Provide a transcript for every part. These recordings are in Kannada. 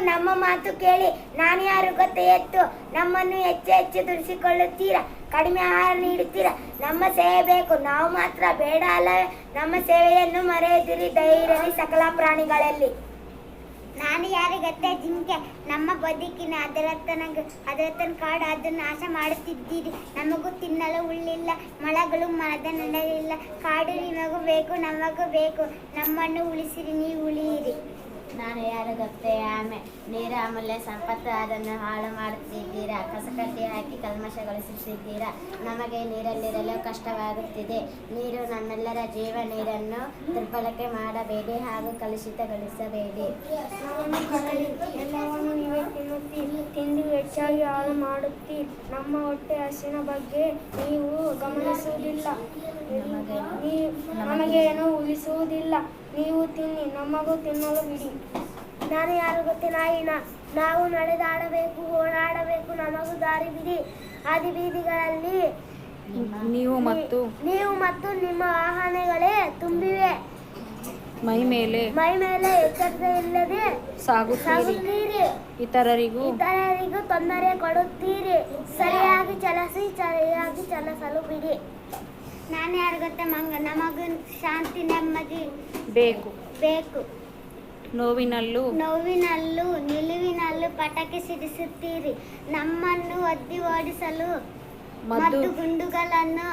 ನಮ್ಮ ಮಾತು ಕೇಳಿ ನಾನು ಯಾರು ಗೊತ್ತೇ ಎತ್ತು ನಮ್ಮನ್ನು ಹೆಚ್ಚು ಹೆಚ್ಚು ದುಡಿಸಿಕೊಳ್ಳುತ್ತೀರಾ, ಕಡಿಮೆ ಆಹಾರ ನೀಡುತ್ತೀರಾ. ನಮ್ಮ ಸೇವೆ ಬೇಕು, ನಾವು ಮಾತ್ರ ಬೇಡ ಅಲ್ಲವೇ. ನಮ್ಮ ಸೇವೆಯನ್ನು ಮರೆಯದಿರಿ, ಧೈರ್ಯರಿ ಸಕಲ ಪ್ರಾಣಿಗಳಲ್ಲಿ. ನಾನು ಯಾರು ಗೊತ್ತೇ ಜಿಂಕೆ, ನಮ್ಮ ಬದುಕಿನ ಅದರತ್ತನ ಕಾಡು ಅದನ್ನು ನಾಶ ಮಾಡುತ್ತಿದ್ದೀರಿ. ನಮಗೂ ತಿನ್ನಲು ಹುಲ್ಲಿಲ್ಲ, ಮಳೆಗಳು ಮರದ ನೆಲೆಯಿಲ್ಲ. ಕಾಡು ನಿಮಗೂ ಬೇಕು, ನಮಗೂ ಬೇಕು, ನಮ್ಮನ್ನು ಉಳಿಸಿರಿ, ನೀವು ಉಳಿಯಿರಿ. ನಾನು ಯಾರು ಗೊತ್ತೇ ಆಮೆ, ನೀರು ಅಮೂಲ್ಯ ಸಂಪತ್ತು, ಅದನ್ನು ಹಾಳು ಮಾಡುತ್ತಿದ್ದೀರಾ. ಕಸಕಡ್ಡಿ ಹಾಕಿ ಕಲ್ಮಶಗೊಳಿಸುತ್ತಿದ್ದೀರಾ. ನಮಗೆ ನೀರಲ್ಲಿರಲು ಕಷ್ಟವಾಗುತ್ತಿದೆ. ನೀರು ನಮ್ಮೆಲ್ಲರ ಜೀವ. ನೀರನ್ನು ದುರ್ಬಳಕೆ ಮಾಡಬೇಡಿ ಹಾಗೂ ಕಲುಷಿತಗೊಳಿಸಬೇಡಿ. ಎಲ್ಲವನ್ನು ನೀವೇ ತಿನ್ನುತ್ತೀರಿ, ತಿಂದು ಹೆಚ್ಚಾಗಿ ಹಾಳು ಮಾಡುತ್ತೀರಿ. ನಮ್ಮ ಹೊಟ್ಟೆ ಹಸಿನ ಬಗ್ಗೆ ನೀವು ಗಮನಿಸುವುದಿಲ್ಲ, ನಮಗೇನು ಉಳಿಸುವುದಿಲ್ಲ. ನೀವು ತಿನ್ನಿ, ನಮಗೂ ತಿನ್ನಲು ಬಿಡಿ. ನಾನು ಯಾರು ಗೊತ್ತೇ ನಾಯಿನ, ನಾವು ನಡೆದಾಡಬೇಕು, ಓಡಾಡಬೇಕು, ನಮಗೂ ದಾರಿ ಬಿಡಿ. ಆದಿ ಬೀದಿಗಳಲ್ಲಿ ನೀವು ಮತ್ತು ನಿಮ್ಮ ವಾಹನಗಳೇ ತುಂಬಿವೆ. ಮೈ ಮೇಲೆ ಎಚ್ಚರಿಕೆ ಇಲ್ಲದೆ ಸಾಗುತ್ತೀರಿ. ಇತರರಿಗೂ ತೊಂದರೆ ಕೊಡುತ್ತೀರಿ. ಸರಿಯಾಗಿ ಚಲಿಸಲು ಬಿಡಿ. ನಾನು ಯಾರು ಗೊತ್ತೇ ಮಂಗ, ನಮಗೂ ಶಾಂತಿ ನೆಮ್ಮದಿ ಬೇಕು. ನೋವಿನಲ್ಲೂ ನಿಲುವಿನಲ್ಲೂ ಪಟಾಕಿ ಸಿಡಿಸುತ್ತೀರಿ. ನಮ್ಮನ್ನು ಒದ್ದಿ ಓಡಿಸಲು ಮದ್ದು ಗುಂಡುಗಳನ್ನು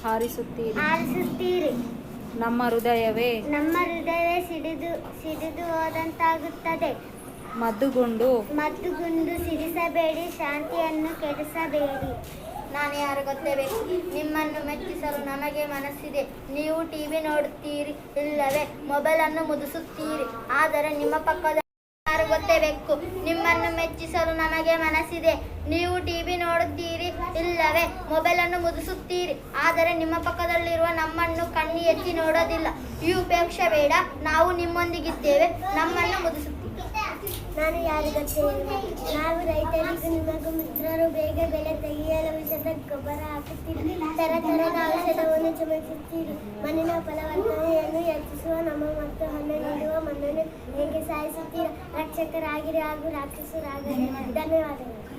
ಹಾರಿಸುತ್ತೀರಿ. ನಮ್ಮ ಹೃದಯವೇ ಸಿಡಿದು ಹೋದಂತಾಗುತ್ತದೆ. ಮದ್ದುಗುಂಡು ಸಿಡಿಸಬೇಡಿ, ಶಾಂತಿಯನ್ನು ಕೆಡಿಸಬೇಡಿ. ನಾನು ಯಾರು ಗೊತ್ತೇ ಬೇಕು, ನಿಮ್ಮನ್ನು ಮೆಚ್ಚಿಸಲು ನಮಗೆ ಮನಸ್ಸಿದೆ. ನೀವು ಟಿವಿ ನೋಡುತ್ತೀರಿ, ಇಲ್ಲವೇ ಮೊಬೈಲನ್ನು ಮುದುಸುತ್ತೀರಿ, ಆದರೆ ನಿಮ್ಮ ಪಕ್ಕದ ಯಾರು ಗೊತ್ತೇ ಬೇಕು, ನಿಮ್ಮನ್ನು ಮೆಚ್ಚಿಸಲು ನಮಗೆ ಮನಸ್ಸಿದೆ. ನೀವು ಟಿವಿ ನೋಡುತ್ತೀರಿ, ಇಲ್ಲವೇ ಮೊಬೈಲನ್ನು ಮುದುಸುತ್ತೀರಿ, ಆದರೆ ನಿಮ್ಮ ಪಕ್ಕದಲ್ಲಿರುವ ನಮ್ಮನ್ನು ಕಣ್ಣಿ ಎತ್ತಿ ನೋಡೋದಿಲ್ಲ. ಈ ಉಪೇಕ್ಷೆ ಬೇಡ, ನಾವು ನಿಮ್ಮೊಂದಿಗಿದ್ದೇವೆ, ನಮ್ಮನ್ನು ಮುದುಸುತ್ತೀರಿ. ನಾನು ಯಾರು ಗೊತ್ತೇ ಇಲ್ವಾ, ನಾವು ರೈತರಿಗೂ ನಿಮಗೂ ಮಿತ್ರರು. ಬೇಗ ಬೆಳೆ ತೆಗೆಯಲು ವಿಷದ ಗೊಬ್ಬರ ಹಾಕುತ್ತೀರಿ, ತರತರದ ಔಷಧವನ್ನು ಚುಮುಕುತ್ತೀರಿ. ಮಣ್ಣಿನ ಫಲವತ್ತತೆಯನ್ನು ಹೆಚ್ಚಿಸುವ ನಮ್ಮ ಮತ್ತು ಹಣ್ಣು ನೀಡುವ ಮಣ್ಣನ್ನು ಹೇಗೆ ಸಾಯಿಸುತ್ತೀರಾ. ರಕ್ಷಕರಾಗಿರಿ ಹಾಗೂ ರಾಕ್ಷಸರಾಗಿರಿ. ಧನ್ಯವಾದಗಳು.